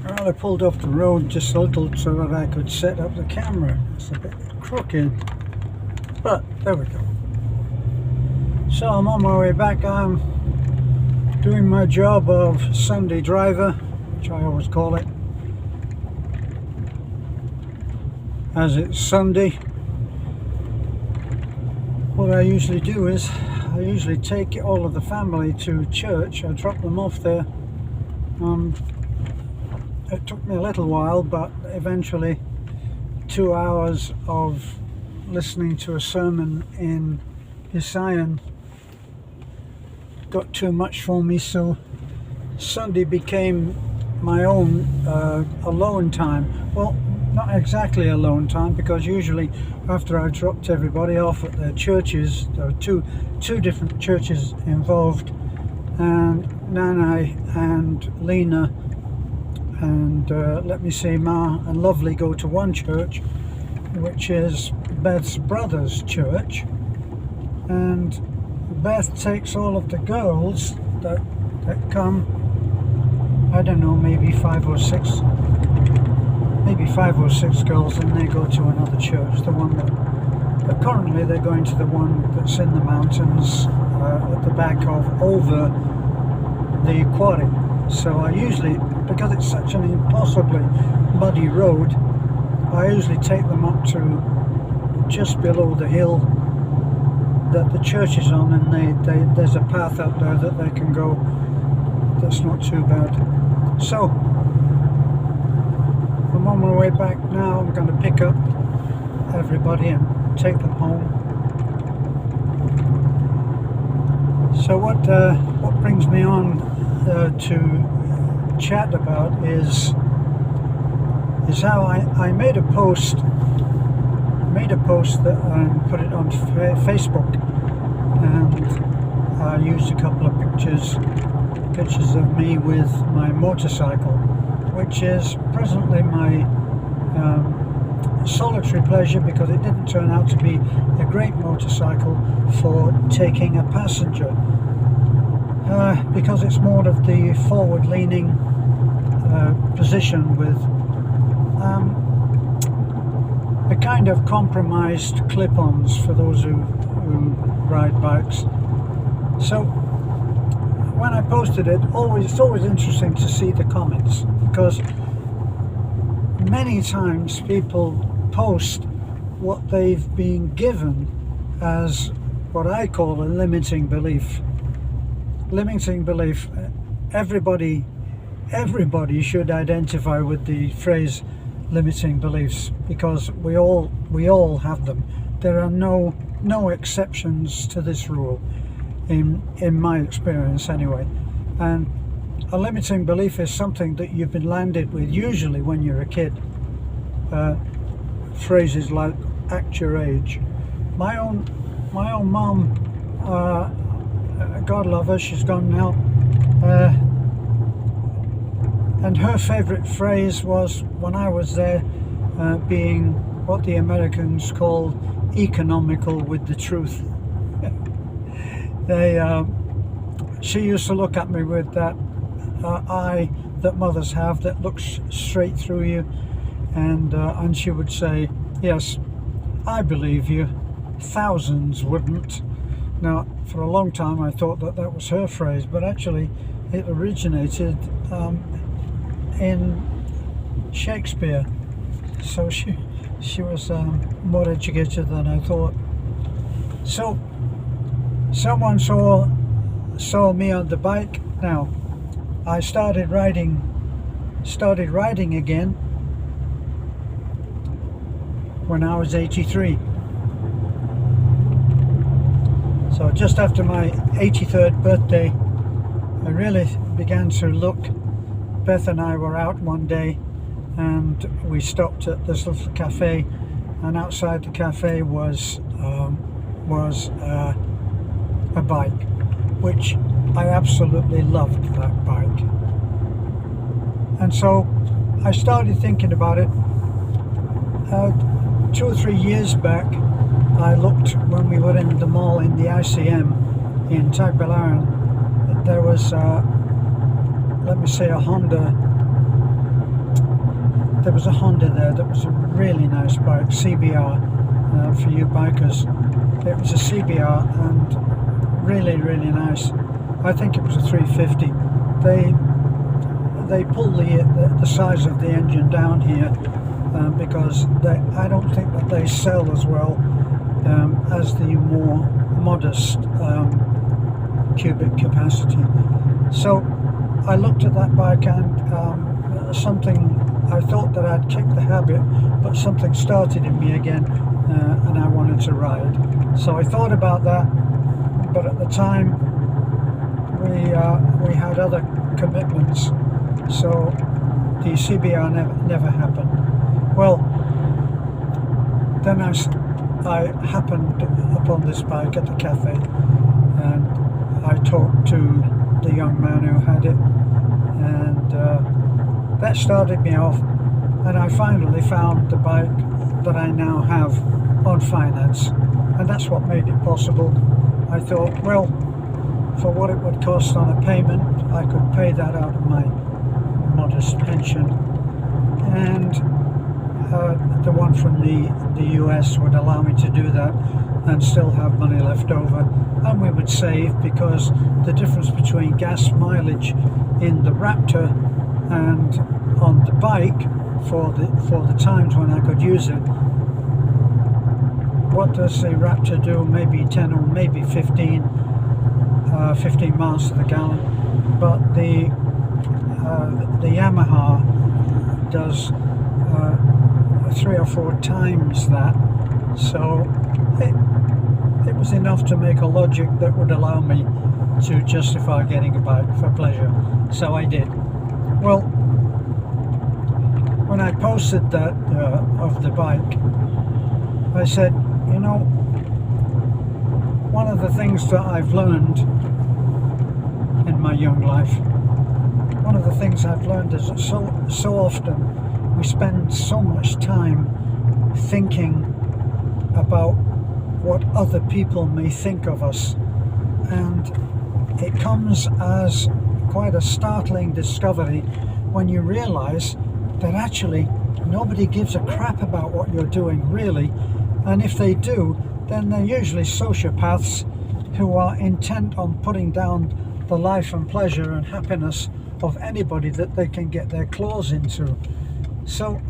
Well, I pulled off the road just a little so that I could set up the camera. It's a bit crooked, but there we go. So I'm on my way back. I'm doing my job of Sunday driver, which I always call it, as it's Sunday. What I usually do is I usually take all of the family to church. I drop them off there. It took me a little while, but eventually 2 hours of listening to a sermon in Isayan got too much for me, so Sunday became my own alone time. Well, not exactly alone time, because usually after I dropped everybody off at their churches, there were two different churches involved, and Nanai and Lena and let me see, Ma and Lovely go to one church, which is Beth's brother's church, and Beth takes all of the girls that come, I don't know, maybe five or six girls, and they go to another church, the one that currently they're going to the one that's in the mountains at the back of over the quarry. So I usually, because it's such an impossibly muddy road, I usually take them up to just below the hill that the church is on, and there's a path up there that they can go that's not too bad. So I'm on my way back now. I'm going to pick up everybody and take them home. So what brings me on to chat about is how I made a post that and put it on Facebook, and I used a couple of pictures of me with my motorcycle, which is presently my solitary pleasure, because it didn't turn out to be a great motorcycle for taking a passenger, because it's more of the forward-leaning position with a kind of compromised clip-ons for those who ride bikes. So when I posted it, it's always interesting to see the comments, because many times people post what they've been given as what I call a limiting belief. Limiting belief. Everybody should identify with the phrase limiting beliefs, because we all have them. There are no exceptions to this rule in my experience anyway. And a limiting belief is something that you've been landed with, usually when you're a kid. Phrases like "act your age." My own mum, God love her, she's gone now, and her favourite phrase was, when I was there, being what the Americans call economical with the truth. She used to look at me with that eye that mothers have that looks straight through you, and she would say, "Yes, I believe you. Thousands wouldn't." Now, for a long time I thought that was her phrase, but actually it originated in Shakespeare. So she was more educated than I thought. So someone saw me on the bike. Now, I started riding again when I was 83. So just after my 83rd birthday, I really began to look. Beth and I were out one day, and we stopped at this little cafe, and outside the cafe was a bike, which I absolutely loved, that bike. And so I started thinking about it. 2 or 3 years back, I looked when we were in the mall in the ICM in Tagbilaran. There was let me say a Honda there was a Honda there that was a really nice bike, CBR, for you bikers. It was a CBR and really, really nice. I think it was a 350. They pull the size of the engine down here because I don't think that they sell as well as the more modest cubic capacity. So I looked at that bike and something, I thought that I'd kicked the habit, but something started in me again and I wanted to ride. So I thought about that, but at the time we had other commitments, so the CBR never happened. Well, then I happened upon this bike at the cafe, and I talked to the young man who had it, and that started me off, and I finally found the bike that I now have on finance, and that's what made it possible. I thought, well, for what it would cost on a payment, I could pay that out of my modest pension, and the one from the US would allow me to do that and still have money left over, and we would save, because the difference between gas mileage in the Raptor and on the bike for the times when I could use it, what does the Raptor do? Maybe 10 or maybe 15 miles to the gallon, but the Yamaha does 3 or 4 times that. So it was enough to make a logic that would allow me to justify getting a bike for pleasure. So I did. Well, when I posted that of the bike, I said, you know, one of the things that I've learned in my young life, one of the things I've learned is that so often we spend so much time thinking about what other people may think of us, and it comes as quite a startling discovery when you realize that actually nobody gives a crap about what you're doing, really, and if they do, then they're usually sociopaths who are intent on putting down the life and pleasure and happiness of anybody that they can get their claws into. So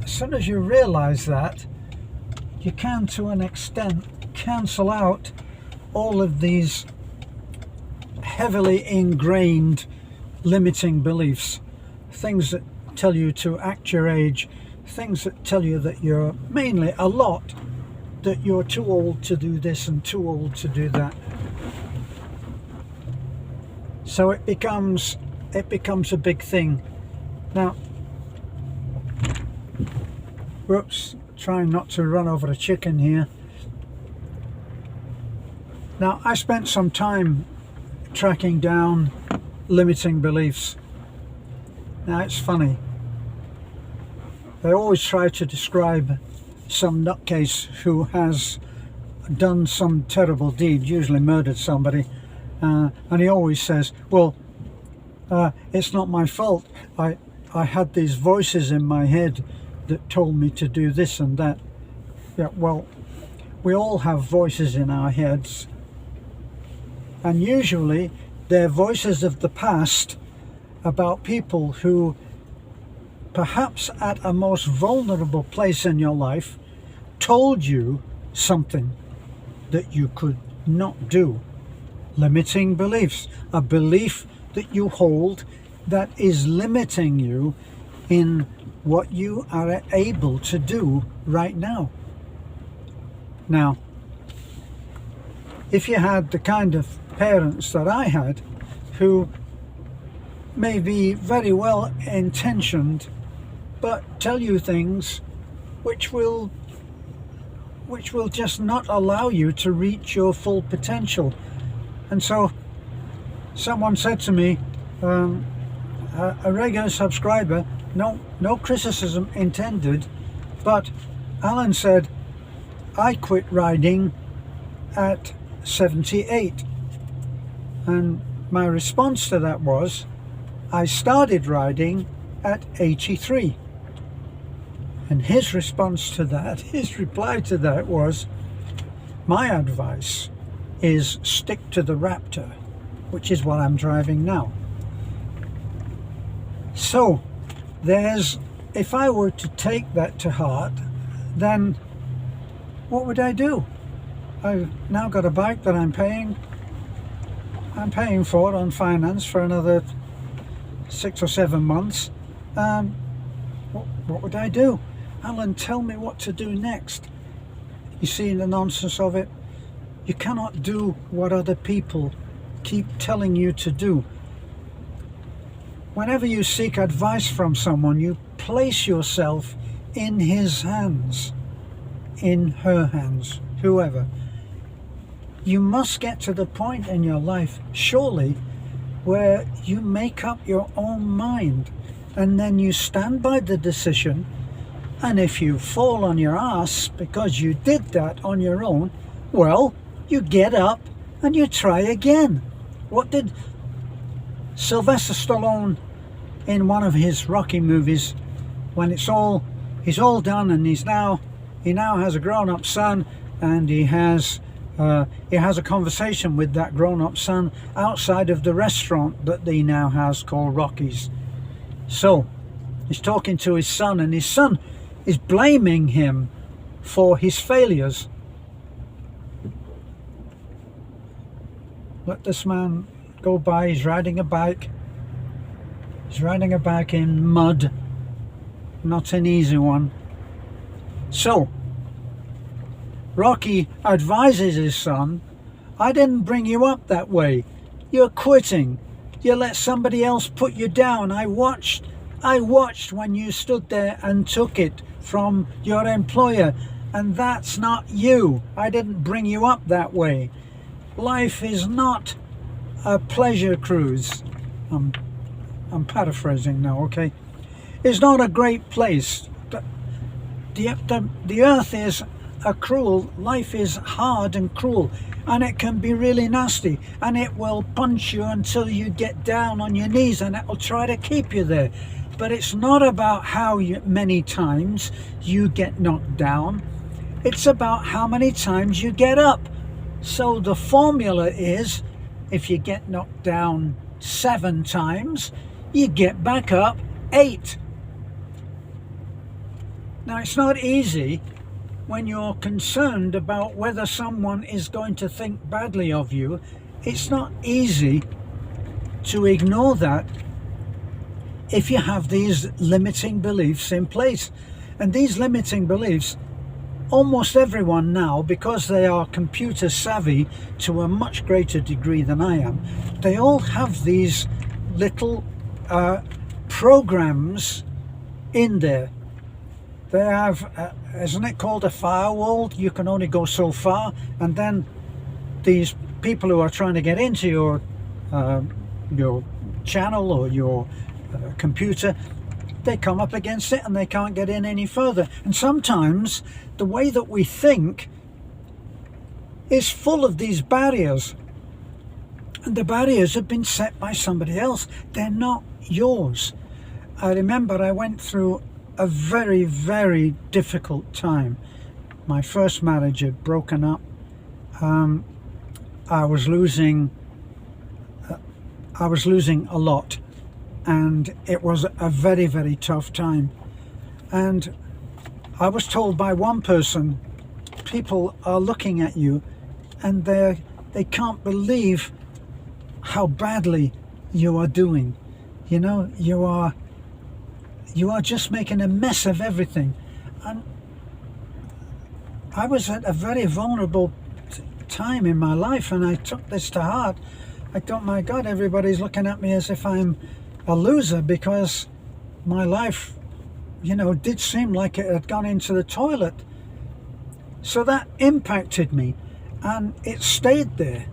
as soon as you realize that, you can, to an extent, cancel out all of these heavily ingrained limiting beliefs, things that tell you to act your age, things that tell you that you're mainly that you're too old to do this and too old to do that. So it becomes a big thing. Now, whoops, trying not to run over a chicken here. Now, I spent some time tracking down limiting beliefs. Now, it's funny. They always try to describe some nutcase who has done some terrible deed, usually murdered somebody, and he always says, well, it's not my fault. I had these voices in my head that told me to do this and that. Yeah, well, we all have voices in our heads, and usually they're voices of the past about people who perhaps at a most vulnerable place in your life told you something that you could not do. Limiting beliefs, a belief that you hold that is limiting you in what you are able to do right now. Now, if you had the kind of parents that I had, who may be very well intentioned, but tell you things which will just not allow you to reach your full potential. And so someone said to me, a regular subscriber, no criticism intended, but Alan said, I quit riding at 78. And my response to that was, I started riding at 83. And his response to that, his reply to that was, my advice is stick to the Raptor, which is what I'm driving now. So if I were to take that to heart, then what would I do? I've now got a bike that I'm paying for on finance for another 6 or 7 months. What would I do? Alan, tell me what to do next. You see the nonsense of it? You cannot do what other people keep telling you to do. Whenever you seek advice from someone, you place yourself in his hands, in her hands, whoever. You must get to the point in your life, surely, where you make up your own mind, and then you stand by the decision. And if you fall on your ass because you did that on your own, well, you get up and you try again. What did Sylvester Stallone in one of his Rocky movies, when he's all done and he now has a grown-up son, and he has a conversation with that grown-up son outside of the restaurant that he now has called Rocky's. So he's talking to his son, and his son is blaming him for his failures. Let this man go by. He's riding a bike. He's riding a bike in mud. Not an easy one. So Rocky advises his son, I didn't bring you up that way. You're quitting. You let somebody else put you down. I watched when you stood there and took it from your employer, and that's not you. I didn't bring you up that way. Life is not a pleasure cruise. I'm paraphrasing now, okay? It's not a great place. The earth is life is hard and cruel, and it can be really nasty, and it will punch you until you get down on your knees, and it will try to keep you there. But it's not about how many times you get knocked down. It's about how many times you get up. So the formula is, if you get knocked down 7 times, you get back up 8. Now, it's not easy when you're concerned about whether someone is going to think badly of you. It's not easy to ignore that if you have these limiting beliefs in place. And these limiting beliefs, almost everyone now, because they are computer savvy to a much greater degree than I am, they all have these little programs in there. They have, isn't it called a firewall? You can only go so far, and then these people who are trying to get into your channel or your computer, they come up against it and they can't get in any further. And sometimes the way that we think is full of these barriers, and the barriers have been set by somebody else. They're not yours. I remember I went through a very, very difficult time. My first marriage had broken up. I was losing a lot, and it was a very, very tough time. And I was told by one person, people are looking at you and they can't believe how badly you are doing. You know, you are just making a mess of everything. And I was at a very vulnerable time in my life, and I took this to heart. I thought, my God, everybody's looking at me as if I'm a loser, because my life, you know, did seem like it had gone into the toilet. So that impacted me, and it stayed there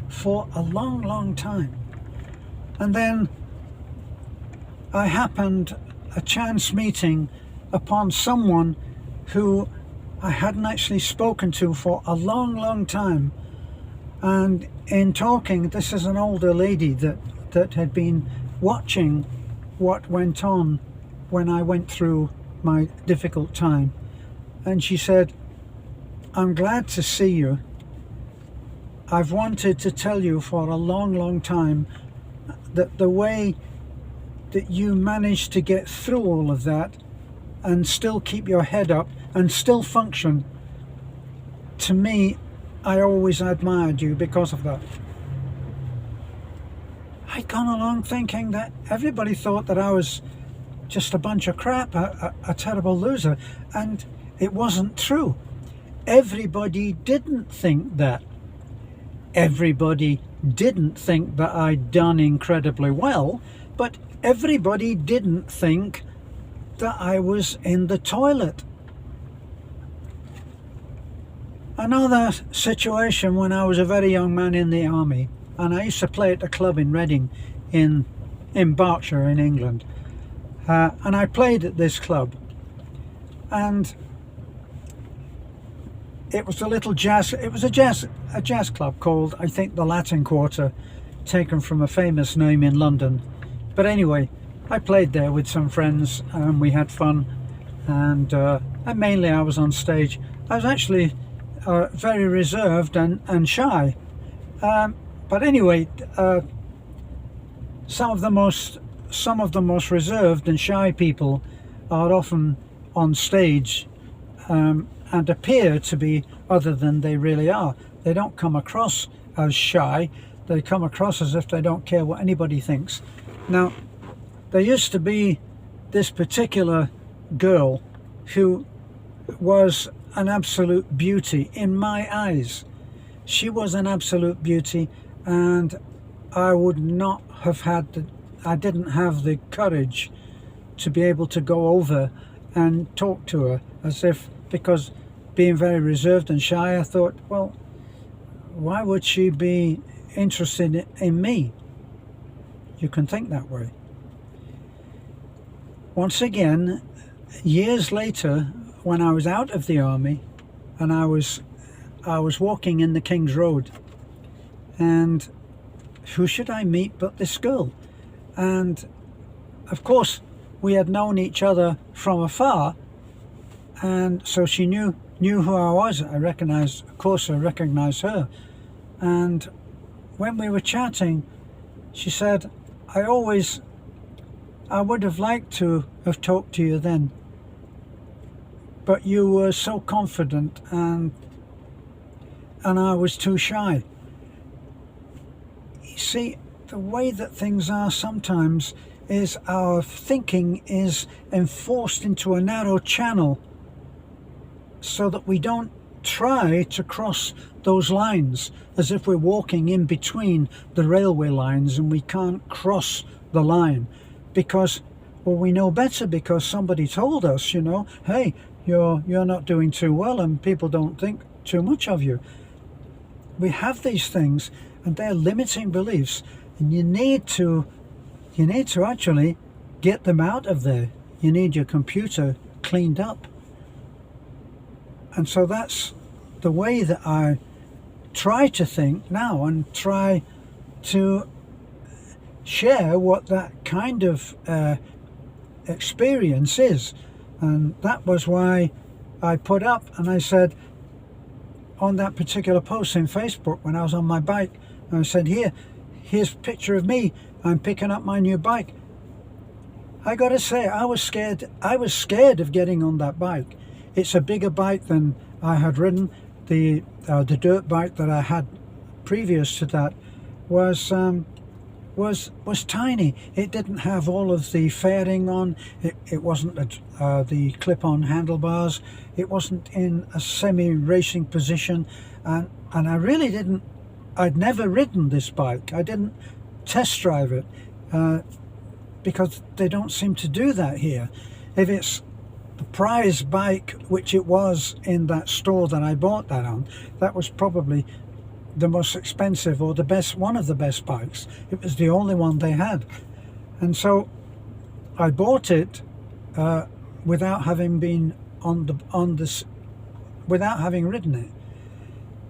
for a long, long time. And then I happened a chance meeting upon someone who I hadn't actually spoken to for a long, long time. And in talking, this is an older lady that had been watching what went on when I went through my difficult time, and she said, "I'm glad to see you. I've wanted to tell you for a long, long time that the way that you managed to get through all of that and still keep your head up and still function, to me, I always admired you because of that." I'd gone along thinking that everybody thought that I was just a bunch of crap, a terrible loser, and it wasn't true. Everybody didn't think that. Everybody didn't think that I'd done incredibly well, but everybody didn't think that I was in the toilet. Another situation when I was a very young man in the army, and I used to play at a club in Reading in Berkshire in England, and I played at this club, and it was a jazz club called, I think, the Latin Quarter, taken from a famous name in London. But anyway, I played there with some friends and we had fun, and mainly I was on stage. I was actually very reserved and shy, but anyway, some of the most reserved and shy people are often on stage and appear to be other than they really are. They don't come across as shy, they come across as if they don't care what anybody thinks. Now, there used to be this particular girl who was an absolute beauty in my eyes. She was an absolute beauty, and I would not have I didn't have the courage to be able to go over and talk to her, because being very reserved and shy, I thought, well, why would she be interested in me? You can think that way. Once again, years later, when I was out of the army and I was walking in the King's Road, and who should I meet but this girl? And of course we had known each other from afar, and so she knew who I was. Of course I recognized her. And when we were chatting, she said, I would have liked to have talked to you then, but you were so confident and I was too shy. You see, the way that things are sometimes is our thinking is enforced into a narrow channel so that we don't try to cross those lines, as if we're walking in between the railway lines and we can't cross the line because, well, we know better, because somebody told us, hey, you're not doing too well and people don't think too much of you. We have these things and they're limiting beliefs, and you need to actually get them out of there. You need your computer cleaned up. And so that's the way that I try to think now and try to share what that kind of experience is. And that was why I put up, and I said on that particular post in Facebook when I was on my bike, I said, here's a picture of me, I'm picking up my new bike. I gotta say, I was scared of getting on that bike. It's a bigger bike than I had ridden. The dirt bike that I had previous to that was tiny. It didn't have all of the fairing on. It wasn't the clip-on handlebars. It wasn't in a semi-racing position, and I really didn't. I'd never ridden this bike. I didn't test drive it because they don't seem to do that here. If it's the prize bike, which it was in that store that I bought that on, that was probably the most expensive or the best, one of the best bikes. It was the only one they had, and so I bought it without having been without having ridden it.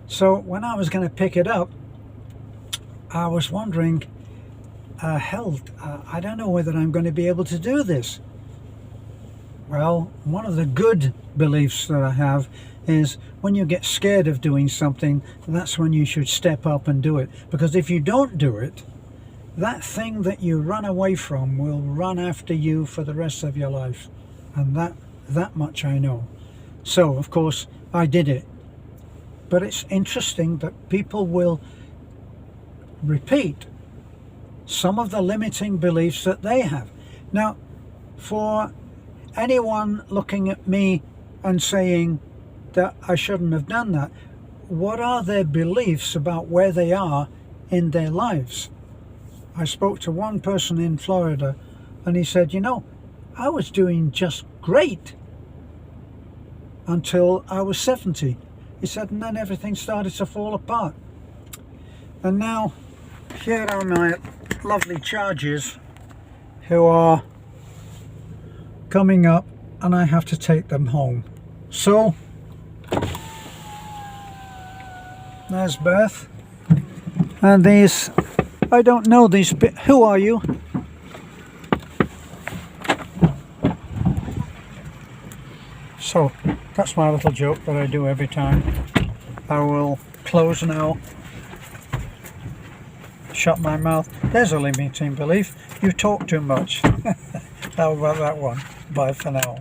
So when I was going to pick it up, I was wondering, I don't know whether I'm going to be able to do this. Well, one of the good beliefs that I have is when you get scared of doing something, that's when you should step up and do it. Because if you don't do it, that thing that you run away from will run after you for the rest of your life. And that much I know. So, of course, I did it. But it's interesting that people will repeat some of the limiting beliefs that they have. Now, for anyone looking at me and saying that I shouldn't have done that, what are their beliefs about where they are in their lives? I spoke to one person in Florida and he said, you know, I was doing just great until I was 70. He said, and then everything started to fall apart. And now here are my lovely charges who are coming up and I have to take them home. So there's Beth, and these, I don't know these, who are you? So that's my little joke that I do every time. I will close now, shut my mouth. There's a limiting belief, you talk too much. How about that one? Bye for now.